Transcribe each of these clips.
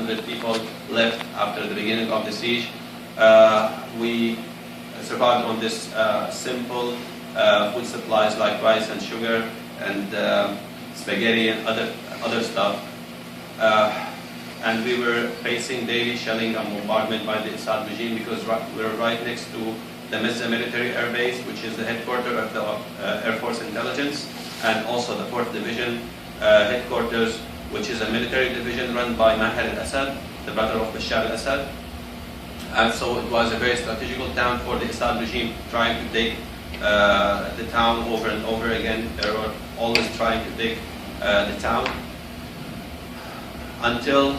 100 people left after the beginning of the siege. We survived on this simple food supplies like rice and sugar and spaghetti and other stuff. And we were facing daily shelling and bombardment by the Assad regime because we were right next to the Mizza military air base, which is the headquarters of the Air Force Intelligence, and also the 4th Division headquarters, which is a military division run by Maher al-Assad, the brother of Bashar al-Assad. And so it was a very strategical town for the Assad regime, trying to take the town over and over again. They were always trying to take the town until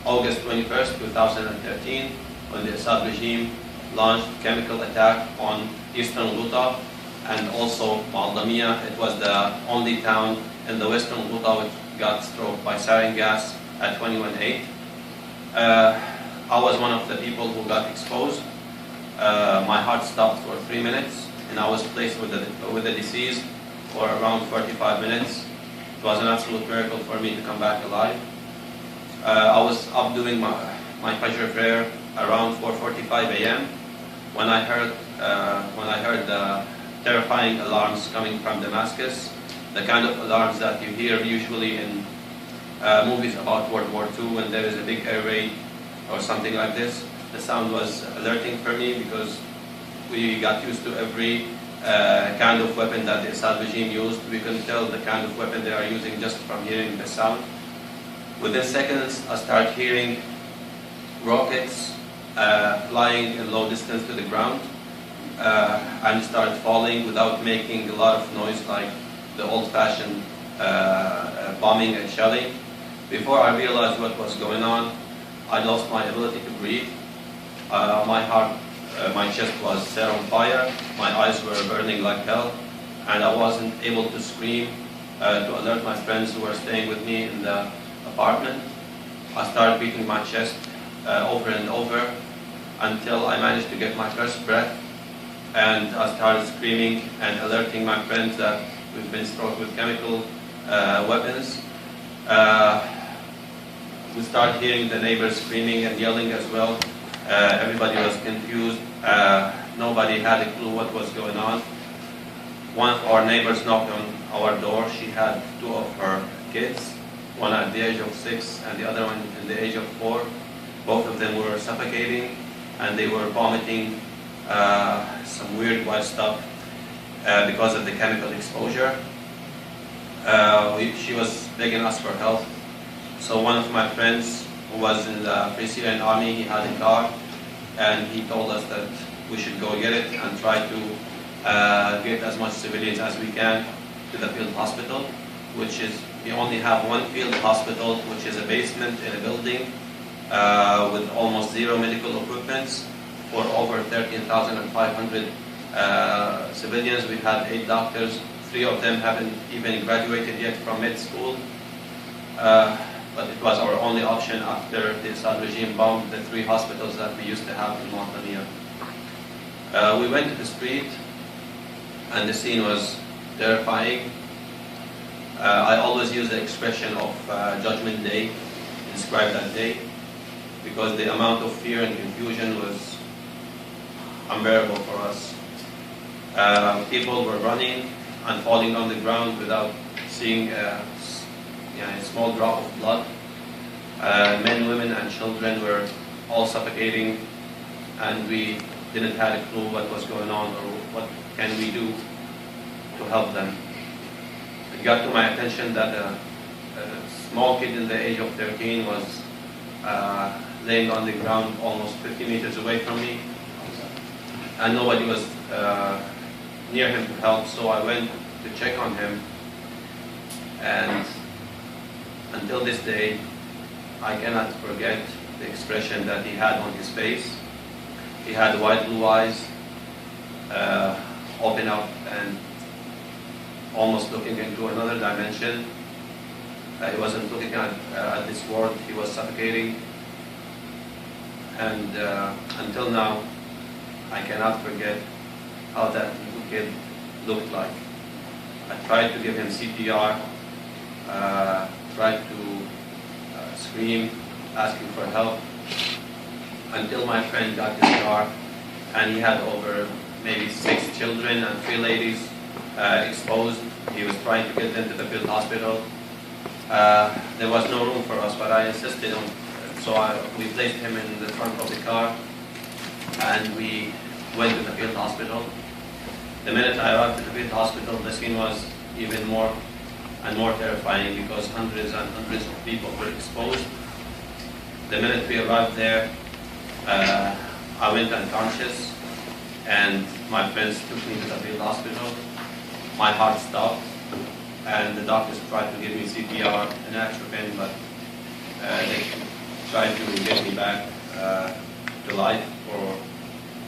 August 21st, 2013, when the Assad regime launched chemical attack on eastern Ghouta and also Maldamia. It was the only town in the western Ghouta which got struck by sarin gas at 21/8. I was one of the people who got exposed. My heart stopped for 3 minutes, and I was placed with the disease for around 45 minutes. It was an absolute miracle for me to come back alive. I was up doing my Fajr prayer around 4:45 a.m. when I heard the terrifying alarms coming from Damascus, the kind of alarms that you hear usually in movies about World War II when there is a big air raid or something like this. The sound was alerting for me because we got used to every kind of weapon that the Assad regime used. We can tell the kind of weapon they are using just from hearing the sound. Within seconds, I start hearing rockets flying in low distance to the ground and start falling without making a lot of noise like the old-fashioned bombing and shelling. Before I realized what was going on, I lost my ability to breathe. My chest was set on fire, my eyes were burning like hell, and I wasn't able to scream to alert my friends who were staying with me in the apartment. I started beating my chest over and over until I managed to get my first breath, and I started screaming and alerting my friends that we've been struck with chemical weapons. We started hearing the neighbors screaming and yelling as well. Everybody was confused. Nobody had a clue what was going on. One of our neighbors knocked on our door. She had 2 of her kids, one at the age of 6 and the other one in the age of 4. Both of them were suffocating and they were vomiting some weird white stuff because of the chemical exposure. She was begging us for help. So one of my friends who was in the Free Syrian Army, he had a car, and he told us that we should go get it and try to get as much civilians as we can to the field hospital, which is, we only have one field hospital, which is a basement in a building with almost 0 medical equipment for over 13,500 civilians. We've had 8 doctors. 3 of them haven't even graduated yet from med school. But it was our only option after the Assad regime bombed the 3 hospitals that we used to have in Mauritania. We went to the street, and the scene was terrifying. I always use the expression of Judgment Day to describe that day, because the amount of fear and confusion was unbearable for us. People were running and falling on the ground without seeing a small drop of blood. Men, women, and children were all suffocating, and we didn't have a clue what was going on or what can we do to help them. It got to my attention that a small kid in the age of 13 was laying on the ground almost 50 meters away from me, and nobody was near him to help, so I went to check on him, and until this day, I cannot forget the expression that he had on his face. He had wide blue eyes, open up and almost looking into another dimension. He wasn't looking at this world, he was suffocating. And until now, I cannot forget how that little kid looked like. I tried to give him CPR, tried to scream, asking for help, until my friend got his car, and he had over maybe 6 children and 3 ladies exposed. He was trying to get them to the field hospital. There was no room for us, but I insisted on, we placed him in the trunk of the car, and we went to the field hospital. The minute I arrived at the field hospital, the scene was even more and more terrifying because hundreds and hundreds of people were exposed. The minute we arrived there, I went unconscious, and my friends took me to the field hospital. My heart stopped, and the doctors tried to give me CPR and Atropine, but they tried to get me back to life for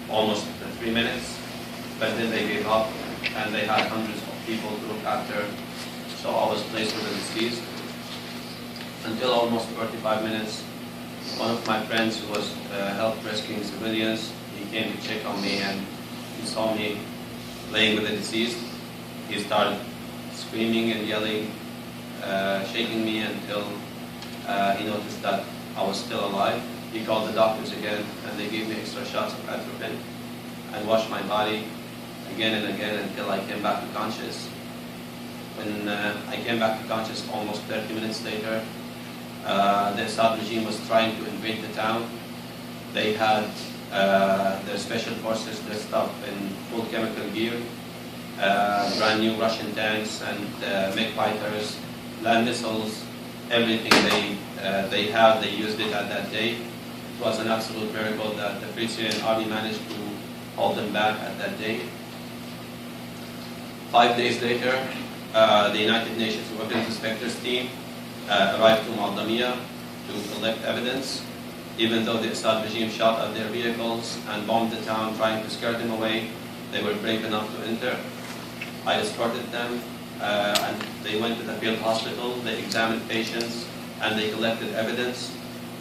almost 3 minutes, but then they gave up, and they had hundreds of people to look after, so I was placed with the deceased. Until almost 45 minutes, one of my friends who was help rescuing civilians, he came to check on me, and he saw me laying with the deceased. He started screaming and yelling, shaking me until he noticed that I was still alive. He called the doctors again, and they gave me extra shots of Atropine and washed my body again and again until I came back to conscious. When I came back to conscious almost 30 minutes later, the Assad regime was trying to invade the town. They had their special forces dressed up in full chemical gear, brand new Russian tanks and MiG fighters, land missiles, everything they had, they used it at that day. It was an absolute miracle that the Free Syrian Army managed to hold them back at that day. 5 days later, the United Nations Weapons Inspectors team arrived to Maldamia to collect evidence. Even though the Assad regime shot at their vehicles and bombed the town trying to scare them away, they were brave enough to enter. I escorted them, and they went to the field hospital, they examined patients, and they collected evidence.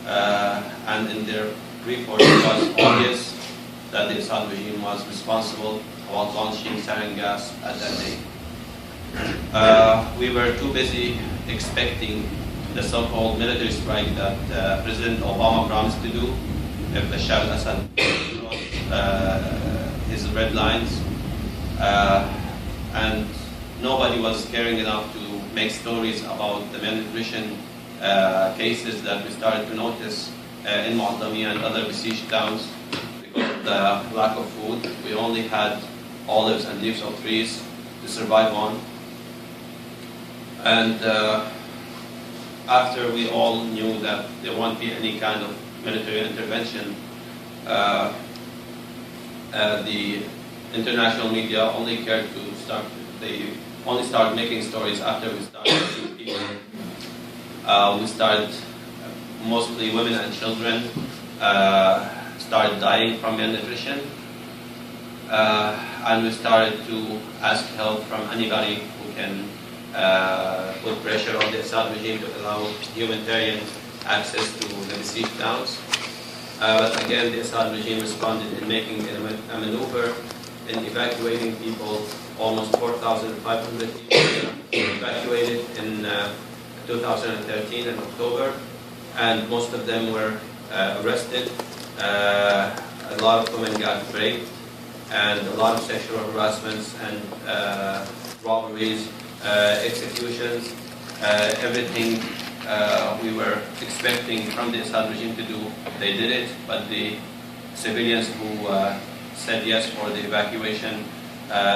And in their report, it was obvious that the Assad regime was responsible for launching sarin gas at that day. We were too busy expecting the so-called military strike that President Obama promised to do if Bashar al-Assad his red lines. And nobody was caring enough to make stories about the malnutrition cases that we started to notice in Mu'addamiyah and other besieged towns because of the lack of food. We only had olives and leaves of trees to survive on. And after we all knew that there won't be any kind of military intervention, the international media only cared to they only started making stories after we started seeing people. We started, mostly women and children, started dying from malnutrition. And we started to ask help from anybody who can put pressure on the Assad regime to allow humanitarian access to the besieged towns. But again, the Assad regime responded in making a maneuver in evacuating people. Almost 4,500 people evacuated in 2013 in October, and most of them were arrested. A lot of women got raped, and a lot of sexual harassments and robberies, executions, everything we were expecting from the Assad regime to do, they did it, but the civilians who said yes for the evacuation,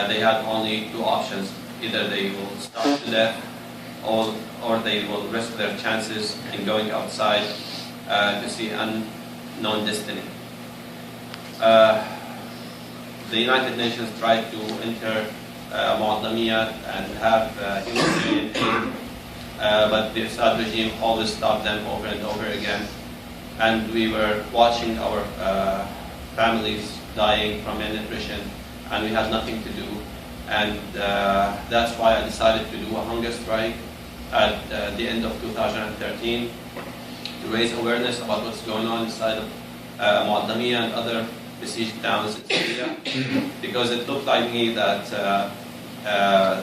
they had only 2 options. Either they will starve to death, or they will risk their chances in going outside to see unknown destiny. The United Nations tried to enter Mu'addamiyah and have humanitarian aid, but the Assad regime always stopped them over and over again. And we were watching our families dying from malnutrition, and we had nothing to do. And that's why I decided to do a hunger strike at the end of 2013 to raise awareness about what's going on inside of Mu'addamiyah and other besieged towns in Syria, because it looked like me that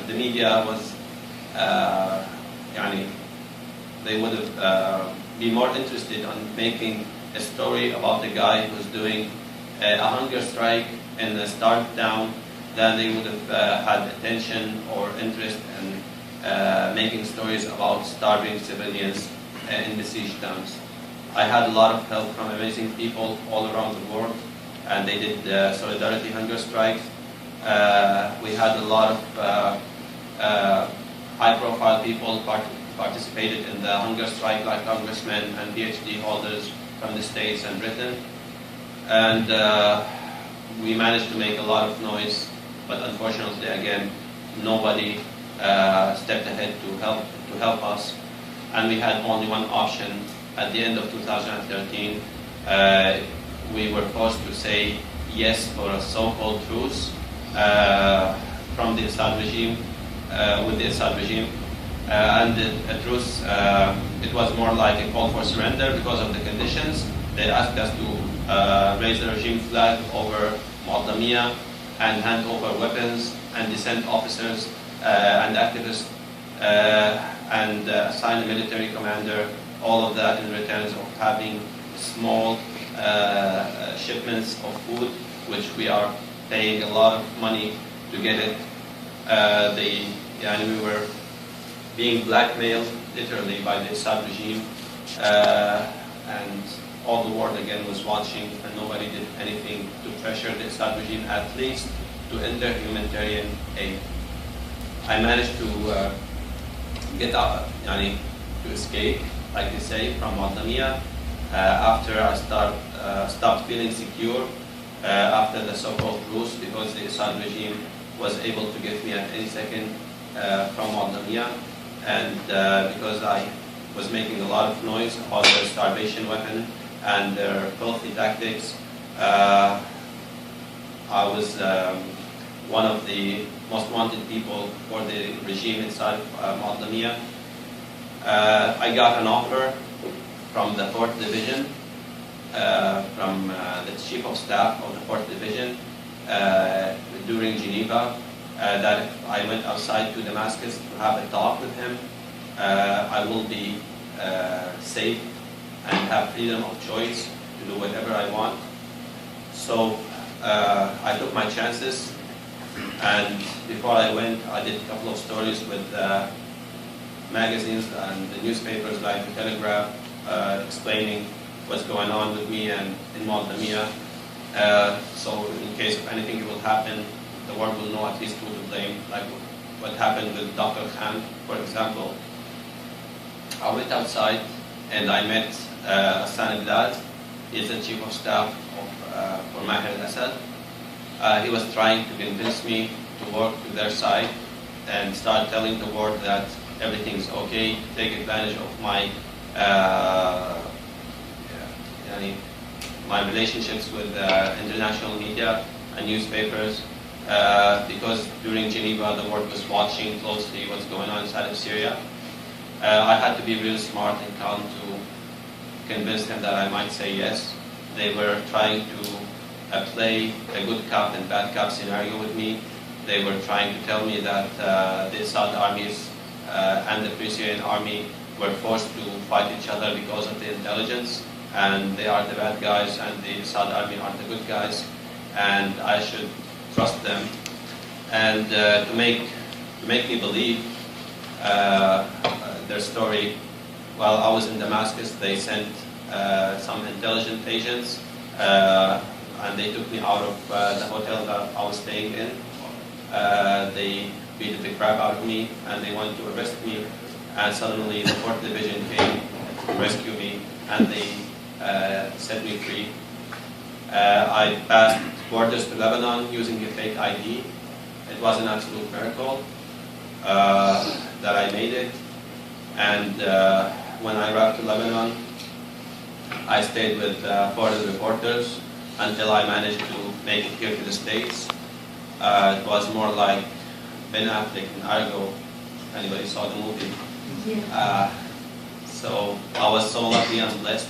the media was, they would have be more interested on making a story about a guy who's doing a hunger strike in a starved town than they would have had attention or interest in making stories about starving civilians in besieged towns. I had a lot of help from amazing people all around the world, and they did solidarity hunger strikes. We had a lot of high-profile people participated in the hunger strike, like congressmen and PhD holders from the States and Britain. And we managed to make a lot of noise, but unfortunately, again, nobody stepped ahead to help us. And we had only one option. At the end of 2013, we were forced to say yes for a so-called truce from the Assad regime, with the Assad regime. And a truce, it was more like a call for surrender because of the conditions. They asked us to raise the regime flag over Mu'adamiyah and hand over weapons and dissent officers and activists and assign a military commander, all of that in return of having small shipments of food, which we are paying a lot of money to get it. We were being blackmailed literally by the Assad regime, and all the world again was watching, and nobody did anything to pressure the Assad regime, at least to enter humanitarian aid. I managed to get out, to escape, like they say, from Mu'adamiyah after I stopped feeling secure after the so-called truce, because the Assad regime was able to get me at any second from Mu'adamiyah, and because I was making a lot of noise about their starvation weapon and their filthy tactics. I was one of the most wanted people for the regime inside Mu'adamiyah. I got an offer from the 4th Division, from the Chief of Staff of the 4th Division during Geneva, that if I went outside to Damascus to have a talk with him, I will be safe and have freedom of choice to do whatever I want. So I took my chances, and before I went, I did a couple of stories with magazines and the newspapers like the Telegraph, explaining what's going on with me and in Mu'adamiyah. So in case of anything will happen, the world will know at least who to blame, like what happened with Dr. Khan, for example. I went outside and I met Hassan Blad. He's the Chief of Staff for Maher al-Assad. He was trying to convince me to work to their side and start telling the world that everything's okay, take advantage of my my relationships with international media and newspapers, because during Geneva the world was watching closely what's going on inside of Syria. I had to be really smart and calm to convince them that I might say yes. They were trying to play a good cop and bad cop scenario with me. They were trying to tell me that the Assad armies and the Free Syrian army were forced to fight each other because of the intelligence, and they are the bad guys and the Assad army are the good guys, and I should trust them. And to make me believe their story, while I was in Damascus, they sent some intelligent agents and they took me out of the hotel that I was staying in. They beat the crap out of me and they wanted to arrest me, and suddenly the 4th Division came to rescue me and they set me free. I passed borders to Lebanon using a fake ID. It was an absolute miracle that I made it. And when I arrived to Lebanon, I stayed with foreign reporters until I managed to make it here to the States. It was more like Ben Affleck and Argo. Anybody saw the movie? Yeah. So I was so lucky and blessed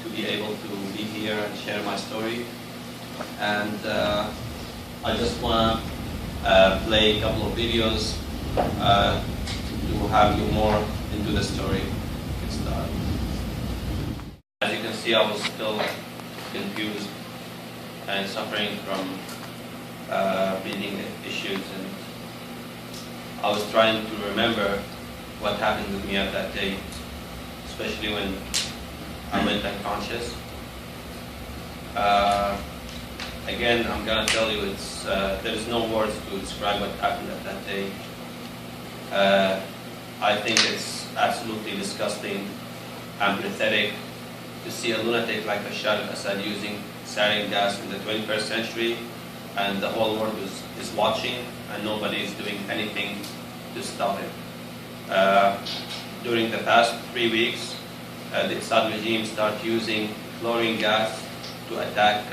to be able to be here and share my story. And I just want to play a couple of videos to have you more into the story. Get started. see, I was still confused and suffering from breathing issues, and I was trying to remember what happened with me at that day, especially when I went unconscious. Again, I'm gonna tell you, there is no words to describe what happened at that day. I think it's absolutely disgusting and pathetic to see a lunatic like Bashar al-Assad using sarin gas in the 21st century, and the whole world is watching, and nobody is doing anything to stop it. During the past 3 weeks, the Assad regime started using chlorine gas to attack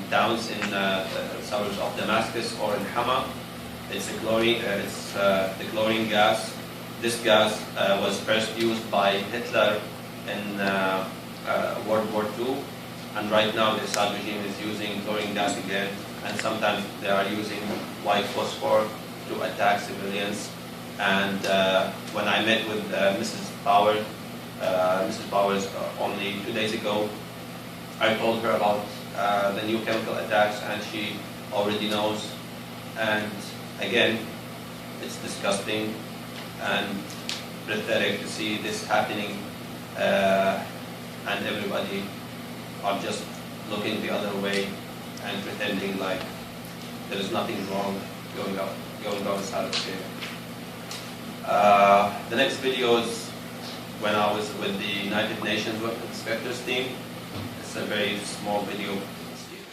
towns in the suburbs of Damascus or in Hama. It's the chlorine gas. This gas was first used by Hitler in World War II, and right now the Assad regime is using chlorine gas again, and sometimes they are using white phosphor to attack civilians. And when I met with Mrs. Powers only 2 days ago, I told her about the new chemical attacks, and she already knows. And again, it's disgusting and pathetic to see this happening, and everybody are just looking the other way and pretending like there is nothing wrong going on inside of Syria. The next video is when I was with the United Nations Weapons Inspectors team. It's a very small video.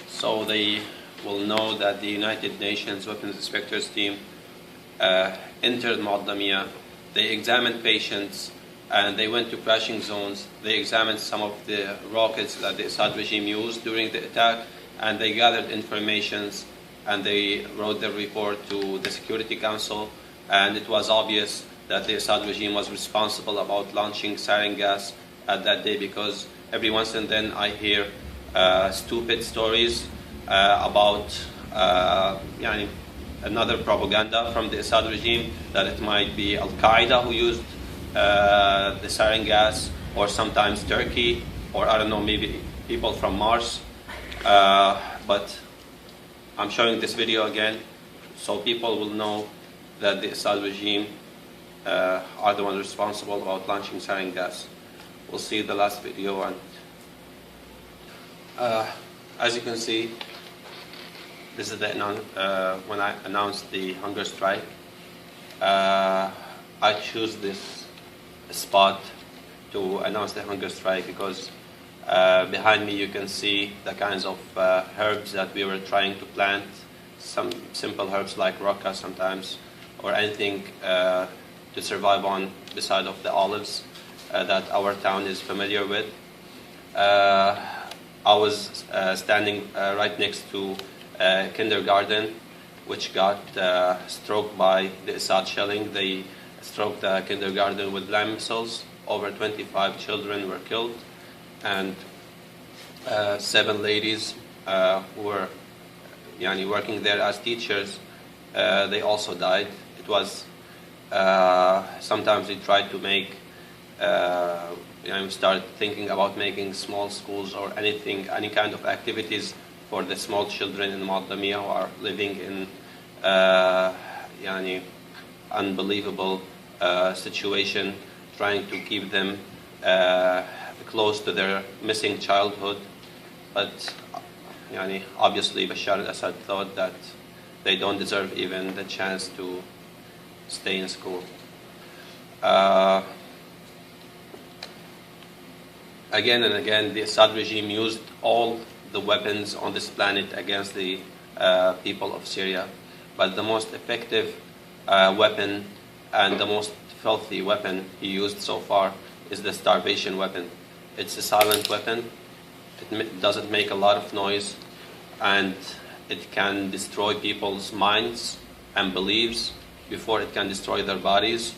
So they will know that the United Nations Weapons Inspectors team entered Mu'addamiyah. They examined patients, and they went to crashing zones. They examined some of the rockets that the Assad regime used during the attack, and they gathered informations, and they wrote their report to the Security Council. And it was obvious that the Assad regime was responsible about launching sarin gas at that day, because every once and then I hear stupid stories about another propaganda from the Assad regime, that it might be Al-Qaeda who used the sarin gas, or sometimes Turkey, or I don't know, maybe people from Mars. But I'm showing this video again so people will know that the Assad regime are the ones responsible about launching sarin gas. We'll see the last video. And as you can see, this is when I announced the hunger strike. I choose this spot to announce the hunger strike because behind me you can see the kinds of herbs that we were trying to plant. Some simple herbs like rocca sometimes, or anything to survive on beside of the olives that our town is familiar with. I was standing right next to a kindergarten which got struck by the Assad shelling. They struck the kindergarten with land missiles. Over 25 children were killed, and 7 ladies who were working there as teachers, they also died. It was sometimes we tried to make start thinking about making small schools or anything, any kind of activities for the small children in Mu'addamiyah who are living in unbelievable situation, trying to keep them close to their missing childhood. But obviously Bashar al-Assad thought that they don't deserve even the chance to stay in school. Again and again, the Assad regime used all the weapons on this planet against the people of Syria. But the most effective weapon and the most filthy weapon he used so far is the starvation weapon. It's a silent weapon. It doesn't make a lot of noise, and it can destroy people's minds and beliefs before it can destroy their bodies.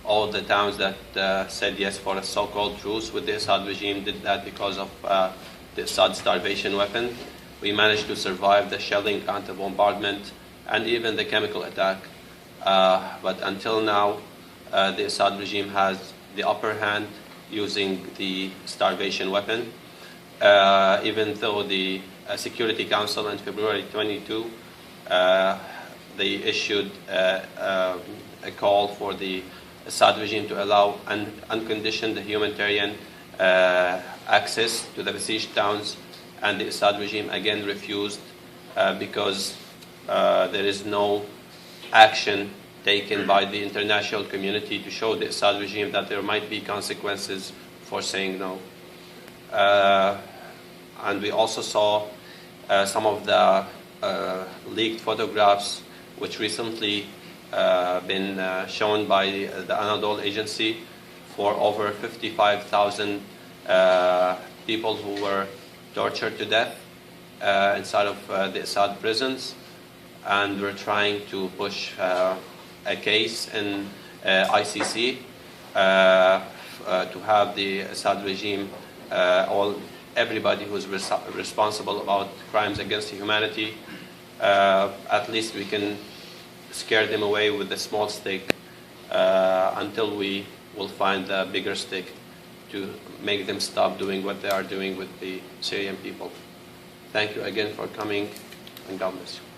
All the towns that said yes for a so-called truce with the Assad regime did that because of the Assad starvation weapon. We managed to survive the shelling, counter-bombardment, and even the chemical attack. But until now, the Assad regime has the upper hand using the starvation weapon. Even though the Security Council in February 22, they issued a call for the Assad regime to allow unconditioned humanitarian access to the besieged towns, and the Assad regime again refused because there is no action taken by the international community to show the Assad regime that there might be consequences for saying no. And we also saw some of the leaked photographs which recently been shown by the Anadolu agency for over 55,000 people who were tortured to death inside of the Assad prisons. And we're trying to push a case in ICC to have the Assad regime, everybody who's responsible about crimes against humanity, at least we can scare them away with a small stick until we will find the bigger stick to make them stop doing what they are doing with the Syrian people. Thank you again for coming, and God bless you.